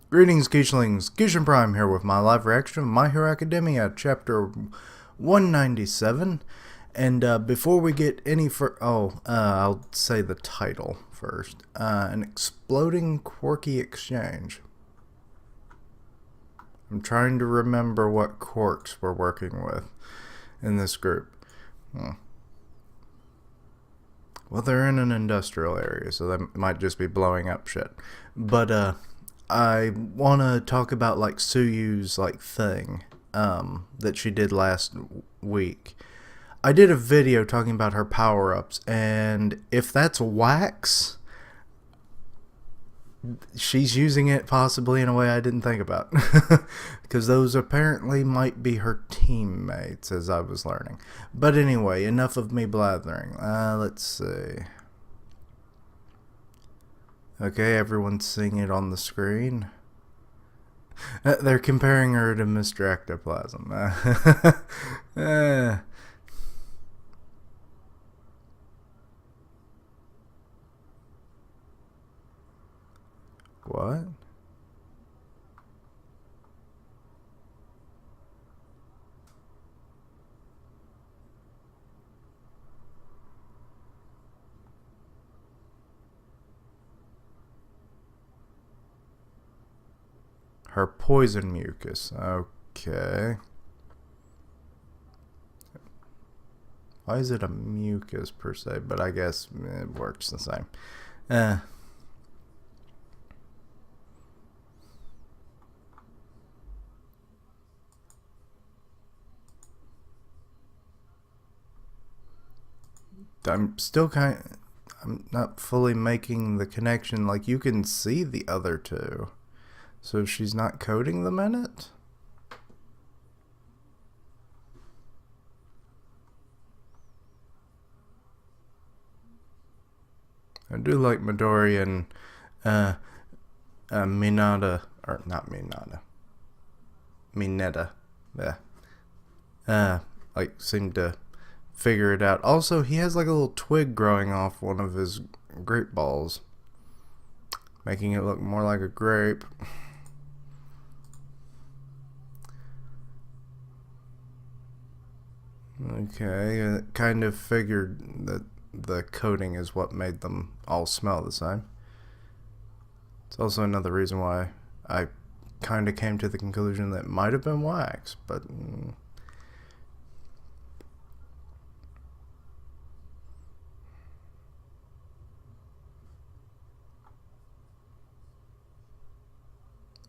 Greetings, Geechlings. Geechin Prime here with my live reaction of My Hero Academia, Chapter 197. And before we get any I'll say the title first. An Exploding Quirky Exchange. I'm trying to remember what quirks we're working with in this group. Well, they're in an industrial area, so they might just be blowing up shit. But, I want to talk about, like, Tsuyu's, like, thing, that she did last week. I did a video talking about her power-ups, and if that's wax, she's using it possibly in a way I didn't think about. Because those apparently might be her teammates, as I was learning. But anyway, enough of me blathering. Let's see. Okay, everyone's seeing it on the screen. They're comparing her to Mr. Ectoplasm. What? Her poison mucus. Okay. Why is it a mucus per se? But I guess it works the same. I'm not fully making the connection. Like, you can see the other two. So she's not coating them in it? I do like Midori and Minata, or not Minata, Mineta, yeah. Like, seem to figure it out. Also, he has like a little twig growing off one of his grape balls, making it look more like a grape. Okay, kind of figured that the coating is what made them all smell the same. It's also another reason why I kind of came to the conclusion that it might have been wax, but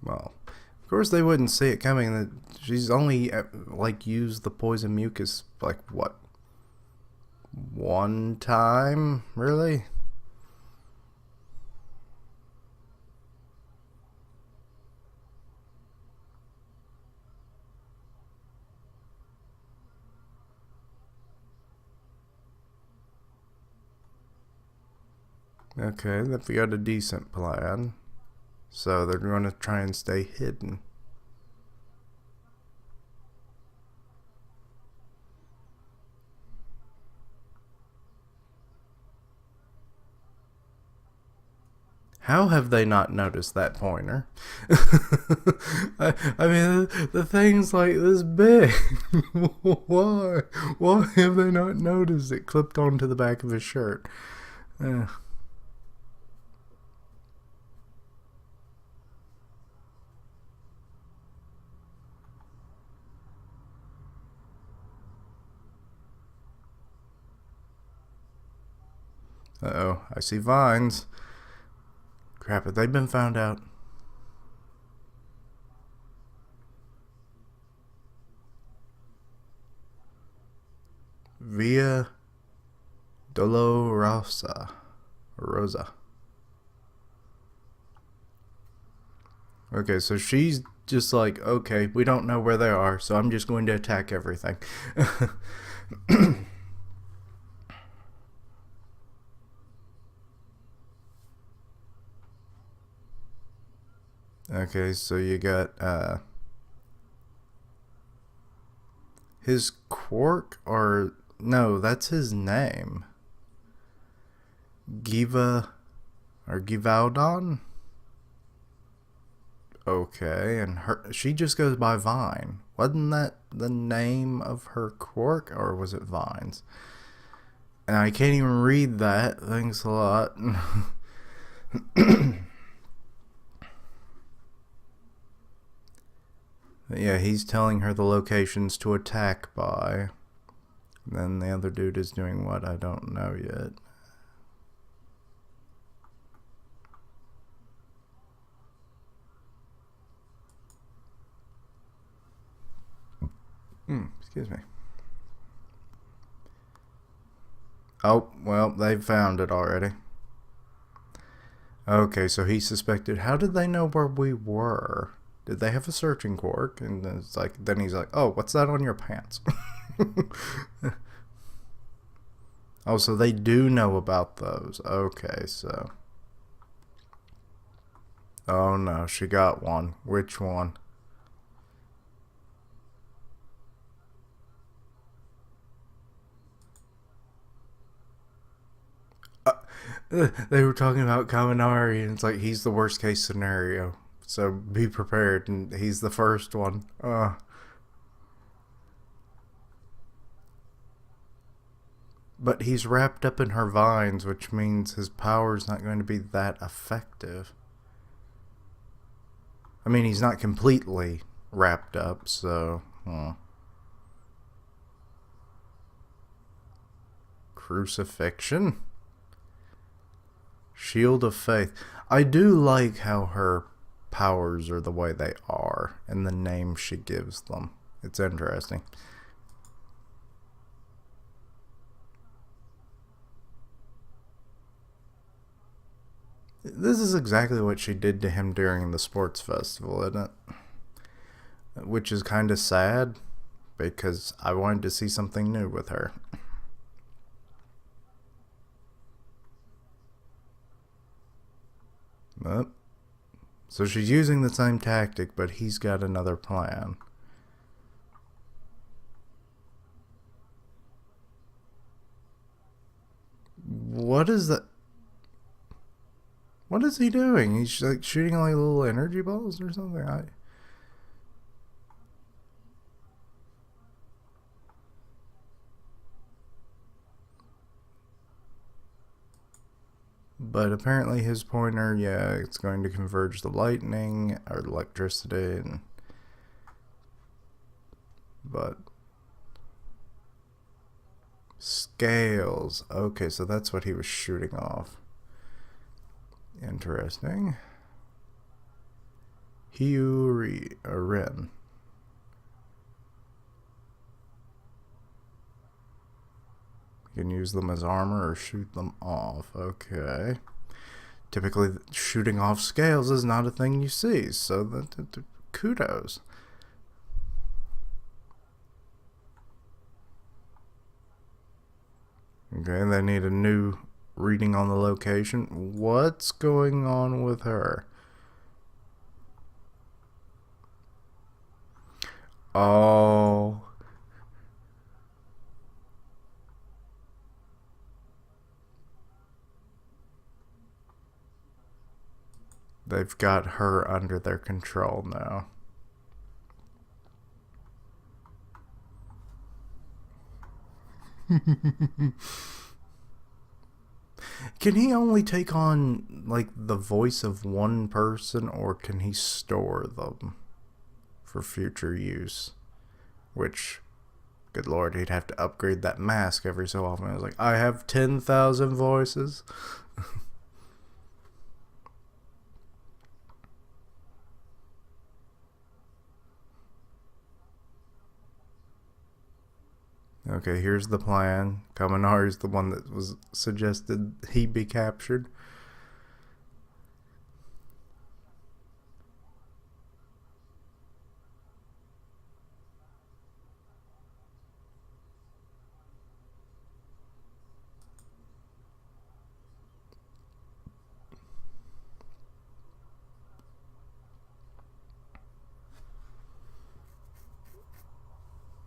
well, of course they wouldn't see it coming. That she's only like used the poison mucus like what, one time, really? Okay, they've got a decent plan. So they're going to try and stay hidden. How have they not noticed that pointer? I mean, the thing's like this big. Why? Why have they not noticed it clipped onto the back of his shirt? Uh-oh, I see vines. Crap, have they been found out? Via Dolorosa. Rosa. Okay, so she's just like, okay, we don't know where they are, so I'm just going to attack everything. Okay, so you got his quirk, or no, that's his name. Giva or Givaudon? Okay, and she just goes by Vine. Wasn't that the name of her quirk, or was it Vines? And I can't even read that. Thanks a lot. Yeah, he's telling her the locations to attack by. Then the other dude is doing what? I don't know yet. Excuse me. Oh, well, they found it already. Okay, so he suspected. How did they know where we were? Did they have a searching quirk? And it's like, then he's like, oh, what's that on your pants? Oh, so they do know about those. Okay, so. Oh no, she got one. Which one? They were talking about Kaminari, and it's like he's the worst case scenario. So be prepared, and he's the first one. But he's wrapped up in her vines, which means his power's not going to be that effective. I mean, he's not completely wrapped up, so. Crucifixion? Shield of Faith. I do like how her powers are the way they are and the name she gives them. It's interesting. This is exactly what she did to him during the sports festival, isn't it? Which is kind of sad because I wanted to see something new with her. But, so she's using the same tactic, but he's got another plan. What is that? What is he doing? He's like shooting like little energy balls or something. But apparently his pointer, yeah, it's going to converge the lightning or electricity, and but scales. Okay, so that's what he was shooting off. Interesting. Hiuri or Rin. You can use them as armor or shoot them off. Okay. Typically, shooting off scales is not a thing you see, so kudos. Okay, they need a new reading on the location. What's going on with her? Oh. They've got her under their control now. Can he only take on like the voice of one person, or can he store them for future use? Which, good lord, he'd have to upgrade that mask every so often. I was like, I have 10,000 voices. Okay, here's the plan. Kaminari's the one that was suggested he be captured.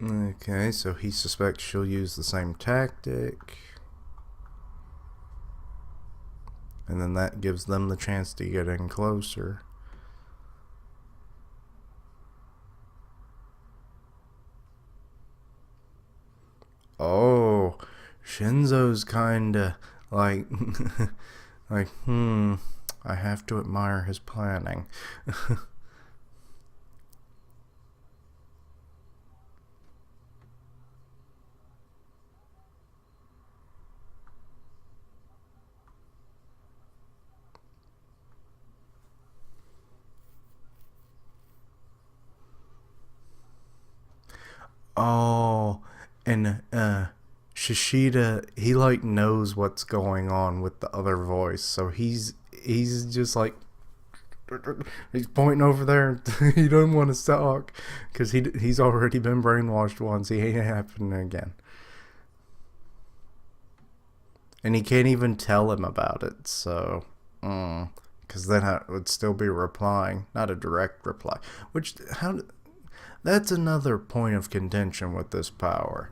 Okay, so he suspects she'll use the same tactic. And then that gives them the chance to get in closer. Oh, Shinso's kinda like, like, I have to admire his planning. Oh, and Shishida, he like knows what's going on with the other voice, so he's just like he's pointing over there. He doesn't want to talk because he's already been brainwashed once. He ain't happening again, and he can't even tell him about it. So, because then I would still be replying, not a direct reply. Which how that's another point of contention with this power,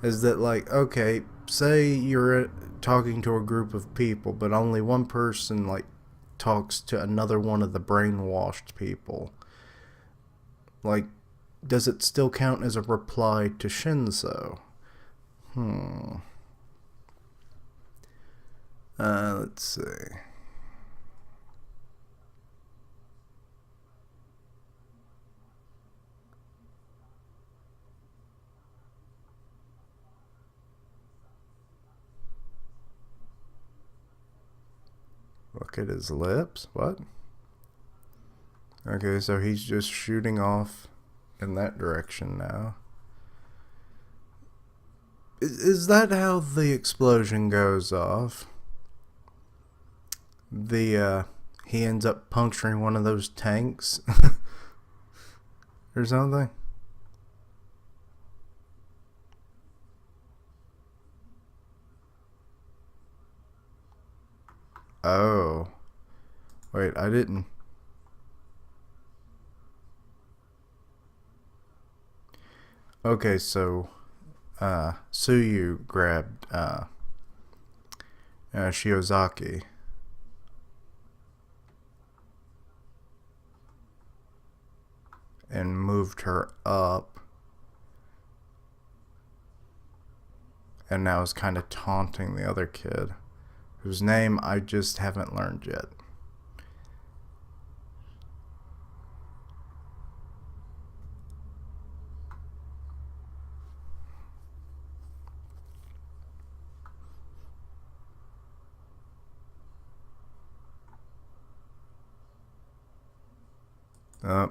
is that like, okay, say you're talking to a group of people, but only one person like talks to another one of the brainwashed people. Like, does it still count as a reply to Shinso? Hmm. Let's see. Look at his lips. What? Okay, so he's just shooting off in that direction now. Is that how the explosion goes off? The he ends up puncturing one of those tanks or something. Oh, wait, I didn't. Okay, so Tsuyu grabbed Shiozaki and moved her up, and now is kind of taunting the other kid, whose name I just haven't learned yet. Uh,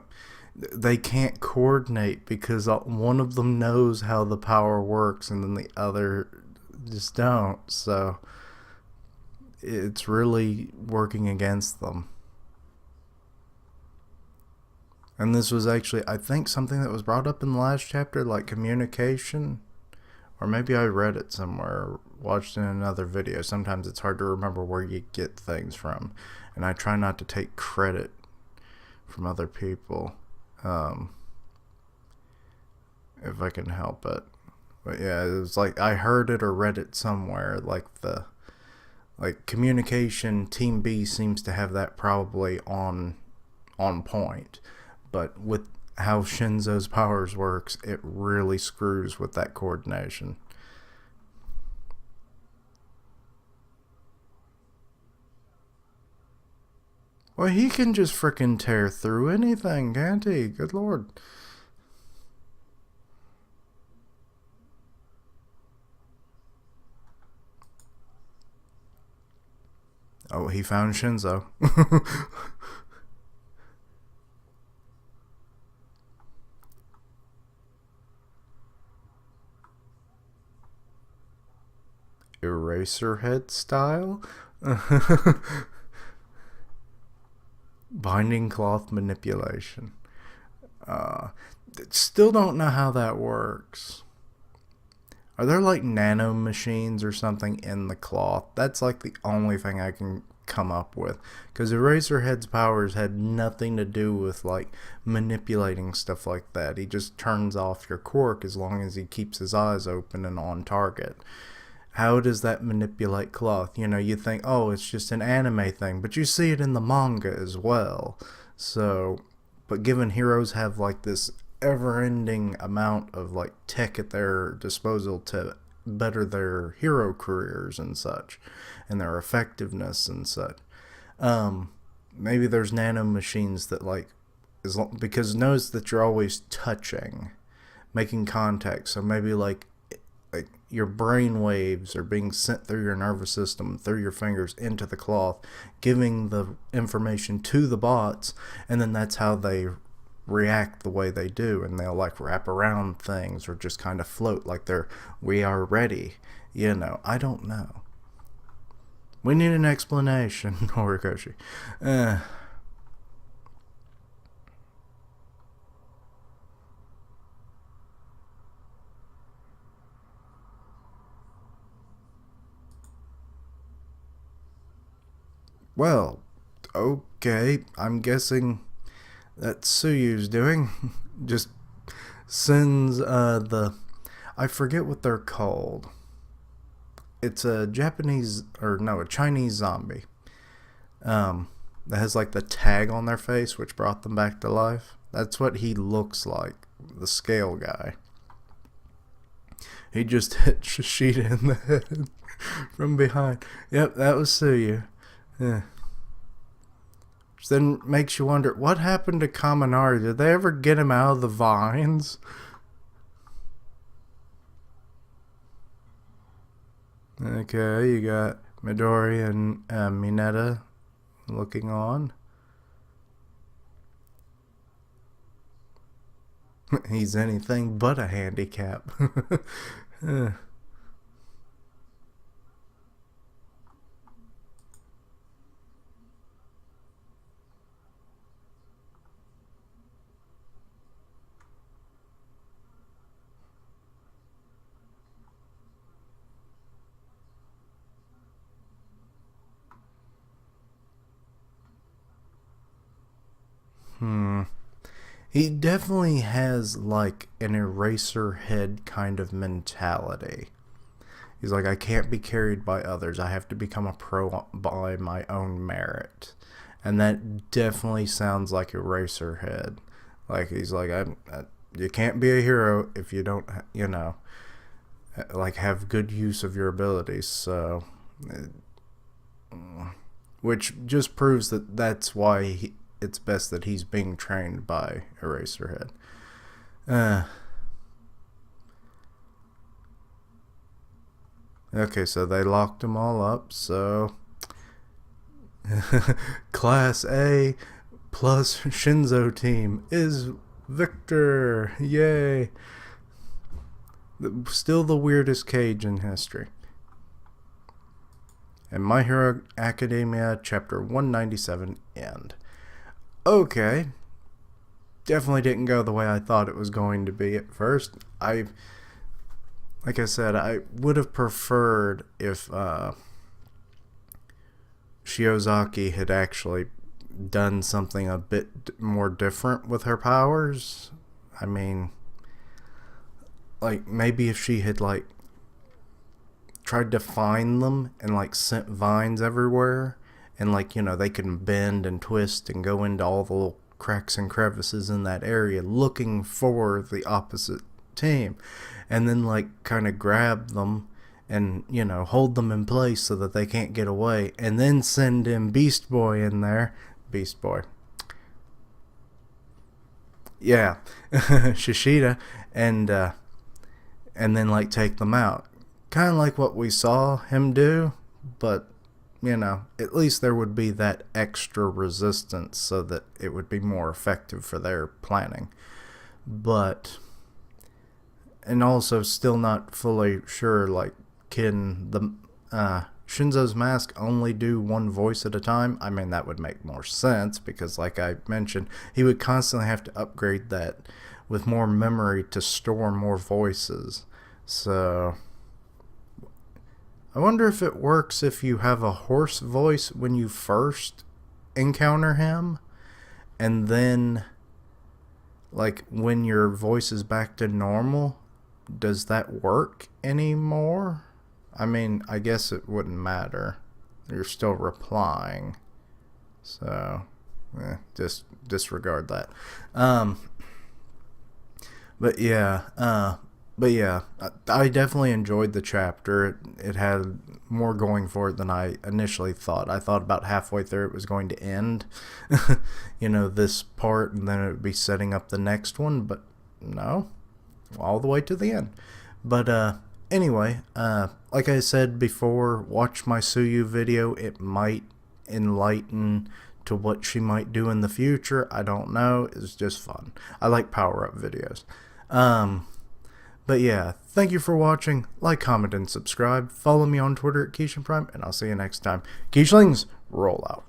they can't coordinate because one of them knows how the power works and then the other just don't. So it's really working against them. And this was actually, I think, something that was brought up in the last chapter, like communication. Or maybe I read it somewhere, or watched in another video. Sometimes it's hard to remember where you get things from. And I try not to take credit from other people, um, if I can help it. But yeah, it was like I heard it or read it somewhere. Like communication, Team B seems to have that probably on point, but with how Shinso's powers works, it really screws with that coordination. Well, he can just frickin' tear through anything, can't he? Good lord. Oh, he found Shinso. Eraserhead style? Binding cloth manipulation. Uh, Still don't know how that works. Are there like nano machines or something in the cloth? That's like the only thing I can come up with. Because Eraserhead's powers had nothing to do with like manipulating stuff like that. He just turns off your quirk as long as he keeps his eyes open and on target. How does that manipulate cloth? You know, you think, oh, it's just an anime thing, but you see it in the manga as well. So, but given heroes have like this ever ending amount of like tech at their disposal to better their hero careers and such, and their effectiveness and such. Maybe there's nanomachines that like, because it knows that you're always touching, making contact. So maybe like your brain waves are being sent through your nervous system, through your fingers into the cloth, giving the information to the bots, and then that's how they react the way they do, and they'll like wrap around things or just kind of float like we are ready. I don't know. We need an explanation, Horikoshi. Well, okay, I'm guessing that Tsuyu's doing just sends I forget what they're called. It's a a Chinese zombie. That has like the tag on their face which brought them back to life. That's what he looks like, the scale guy. He just hit Shishida in the head from behind. Yep, that was Tsuyu. Yeah. Which then makes you wonder, what happened to Kaminari? Did they ever get him out of the vines? Okay, you got Midori and Mineta looking on. He's anything but a handicap. He definitely has like an eraser head kind of mentality. He's like, I can't be carried by others. I have to become a pro by my own merit. And that definitely sounds like Eraserhead. Like, he's like, you can't be a hero if you don't, like, have good use of your abilities. So, which just proves that that's why it's best that he's being trained by Eraserhead. Okay, so they locked them all up, so Class A plus Shinso team is victor. Yay. Still the weirdest cage in history. And My Hero Academia chapter 197 end. Okay. Definitely didn't go the way I thought it was going to be at first. Like I said, I would have preferred if Shiozaki had actually done something a bit more different with her powers. I mean, like, maybe if she had, like, tried to find them and, like, sent vines everywhere, and, like, they can bend and twist and go into all the little cracks and crevices in that area looking for the opposite team, and then, like, kind of grab them and, hold them in place so that they can't get away, and then send in Beast Boy in there. Beast Boy. Yeah. Shishida, and then, like, take them out. Kind of like what we saw him do, but, at least there would be that extra resistance so that it would be more effective for their planning. But, and also still not fully sure, like, can the Shinso's mask only do one voice at a time? I mean, that would make more sense because, like I mentioned, he would constantly have to upgrade that with more memory to store more voices. So, I wonder if it works if you have a hoarse voice when you first encounter him, and then, like, when your voice is back to normal, does that work anymore? I mean, I guess it wouldn't matter. You're still replying. So, just disregard that. But yeah, But yeah, I definitely enjoyed the chapter. It had more going for it than I initially thought. I thought about halfway through it was going to end, this part, and then it would be setting up the next one, but no, all the way to the end. But anyway, like I said before, watch my Tsuyu video. It might enlighten to what she might do in the future. I don't know. It's just fun. I like power-up videos. But yeah, thank you for watching. Like, comment, and subscribe. Follow me on Twitter at Keishan Prime, and I'll see you next time. Keishlings, roll out.